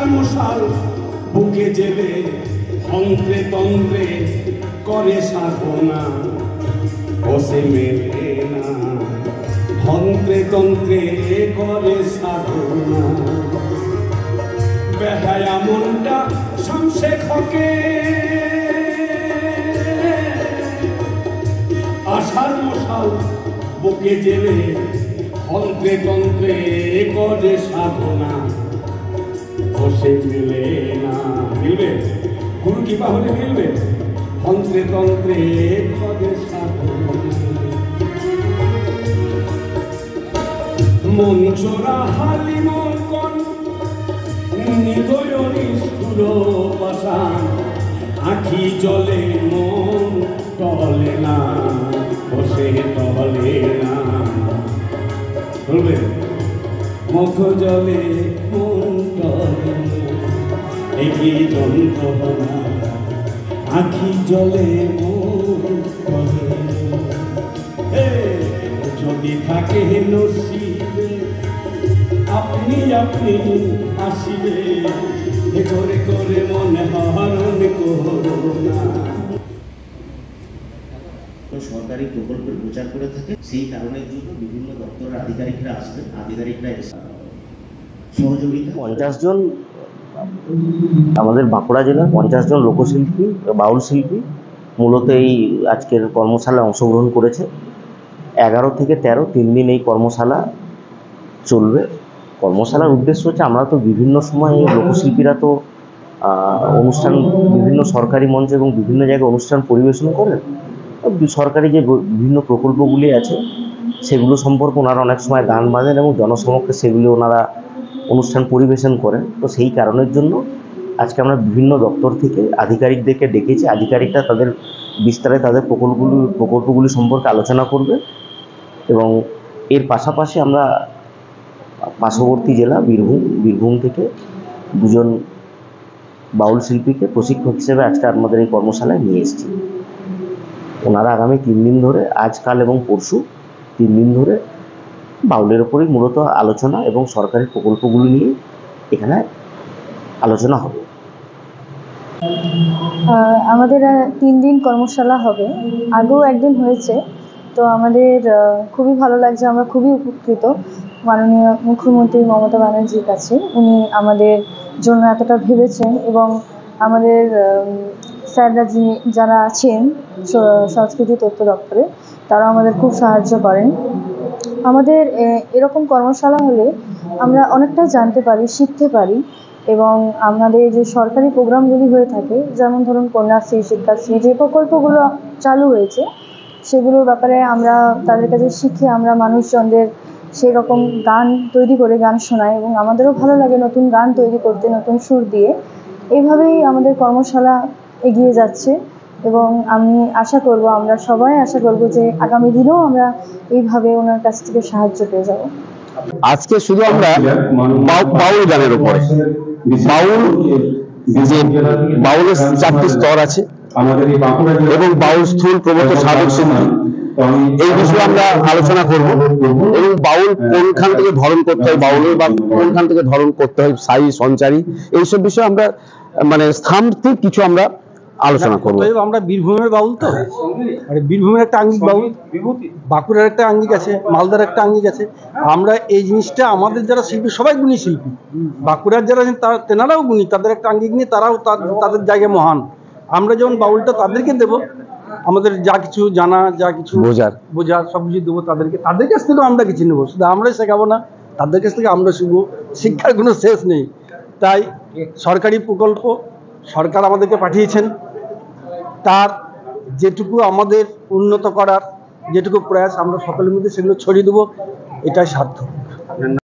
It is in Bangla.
আশার মশাল বুকে জেলে তন্ত্রে তন্ত্রে করে সাধনা বসে মেলে না তন্ত্রে তন্ত্রে করে সাধনা বেহায়া মনটা শামসে খকে আশার মশাল বুকে জেলে তন্ত্রে তন্ত্রে করে সাধনা বসে মিলে না মিলবে গুরু কৃপা হলে মিলবে তন্ত্রে তন্ত্রে করে সাধনা মন চোরা হালি মন কন নিদয় নিষ্ঠুর পাষাণ আখি জলে মন টলে না বসে টলে না বলবে মুখ জলে মন টলে একই যন্ত্রণা আখি জলে মন টলে যদি থাকে নসিবে আপনি আপনি আসিবে করে করে মনে হরণ করোনা সরকারি প্রকল্পের প্রচার করে থাকে সেই কারণের জন্য বিভিন্ন দপ্তরের আধিকারিকরা আসবেন আধিকারিকরা সহযোগিতা 50 জন আমাদের বাঁকুড়া জেলার 50 জন লোকশিল্পী বাউল শিল্পী মূলত এই আজকের কর্মশালায় অংশগ্রহণ করেছে 11 থেকে 13 3 দিন এই কর্মশালা চলবে কর্মশালার উদ্দেশ্য হচ্ছে আমরা তো বিভিন্ন সময় লোকশিল্পীরা তো অনুষ্ঠান বিভিন্ন সরকারি মঞ্চে এবং বিভিন্ন জায়গায় অনুষ্ঠান পরিবেশন করেন সরকারি যে বিভিন্ন প্রকল্পগুলি আছে সেগুলো সম্পর্কে ওনারা অনেক সময় গান বাজেন এবং জনসমক্ষে সেগুলি ওনারা অনুষ্ঠান পরিবেশন করেন তো সেই কারণের জন্য আজকে আমরা বিভিন্ন দপ্তর থেকে আধিকারিকদেরকে ডেকেছি আধিকারিকরা তাদের বিস্তারে তাদের প্রকল্পগুলি সম্পর্কে আলোচনা করবে এবং এর পাশাপাশি আমরা পার্শ্ববর্তী জেলা বীরভূম থেকে 2 জন বাউল শিল্পীকে প্রশিক্ষক হিসেবে আজকে আমাদের এই কর্মশালায় নিয়ে এসেছি ওনারা আগামী 3 দিন ধরে আজ কাল এবং পরশু 3 দিন ধরে বাউলের উপরই মূলত আলোচনা এবং সরকারি প্রকল্পগুলি নিয়ে এখানে আলোচনা হবে আমাদের 3 দিন কর্মশালা হবে আগেও একদিন হয়েছে তো আমাদের খুবই ভালো লাগছে আমরা খুবই উপকৃত মাননীয় মুখ্যমন্ত্রী মমতা ব্যানার্জির কাছে উনি আমাদের জন্য এতটা ভেবেছেন এবং আমাদের স্যাররা যারা আছেন সংস্কৃতি তথ্য দপ্তরে তারা আমাদের খুব সাহায্য করেন আমাদের এরকম কর্মশালা হলে আমরা অনেকটা জানতে পারি শিখতে পারি এবং আমাদের যে সরকারি প্রোগ্রামগুলি হয়ে থাকে যেমন ধরুন কন্যাশ্রী শিক্ষাশ্রী যে প্রকল্পগুলো চালু হয়েছে সেগুলোর ব্যাপারে আমরা তাদের কাছে শিখে আমরা মানুষজনদের সেই রকম গান তৈরি করে গান শোনাই এবং আমাদেরও ভালো লাগে নতুন গান তৈরি করতে নতুন সুর দিয়ে এইভাবেই আমাদের কর্মশালা এগিয়ে যাচ্ছে এবং আমি আমরা সবাই আশা করব যে আগামী দিনেও আমরা এইভাবে ওনার কাছ থেকে সাহায্য পেয়ে যাব আজকে শুধু আমরা বাউল গানের উপরে বাউলের 4টি স্তর আছে এবং বাউল স্থূল প্রবত সাধক সিদ্ধি এই বিষয়ে আমরা আলোচনা করব এবং বাউল কোনখান থেকে ধরন করতে হয় বাউলের বা কোনখান থেকে ধরন করতে হয় সাই সঞ্চারী এইসব বিষয়ে আমরা মানে স্থানভিত্তিক কিছু আমরা আলোচনা করব আমরা বীরভূমের বাউল তো মানে বীরভূমের একটা আঙ্গিক বাউল বাঁকুড়ার একটা আঙ্গিক আছে মালদার একটা আঙ্গিক আছে আমরা এই জিনিসটা আমাদের যারা শিল্পী সবাই গুণী শিল্পী বাঁকুড়ার যারা তেনারাও গুণী তাদের একটা আঙ্গিক নিয়ে তারাও তাদের জায়গায় মহান আমরা যেমন বাউলটা তাদেরকে দেব আমাদের যা কিছু জানা যা কিছু বোঝার সব কিছু দেবো তাদের কাছ থেকেও আমরা কিছু নেবো শুধু আমরাই শেখাবো না তাদের কাছ থেকে আমরা শিখবো শিক্ষার কোনো শেষ নেই তাই সরকারি প্রকল্প সরকার আমাদেরকে পাঠিয়েছেন তার যেটুকু আমাদের উন্নত করার যেটুকু প্রয়াস আমরা সকলের মধ্যে সেগুলো ছড়িয়ে দেবো এটাই সার্থক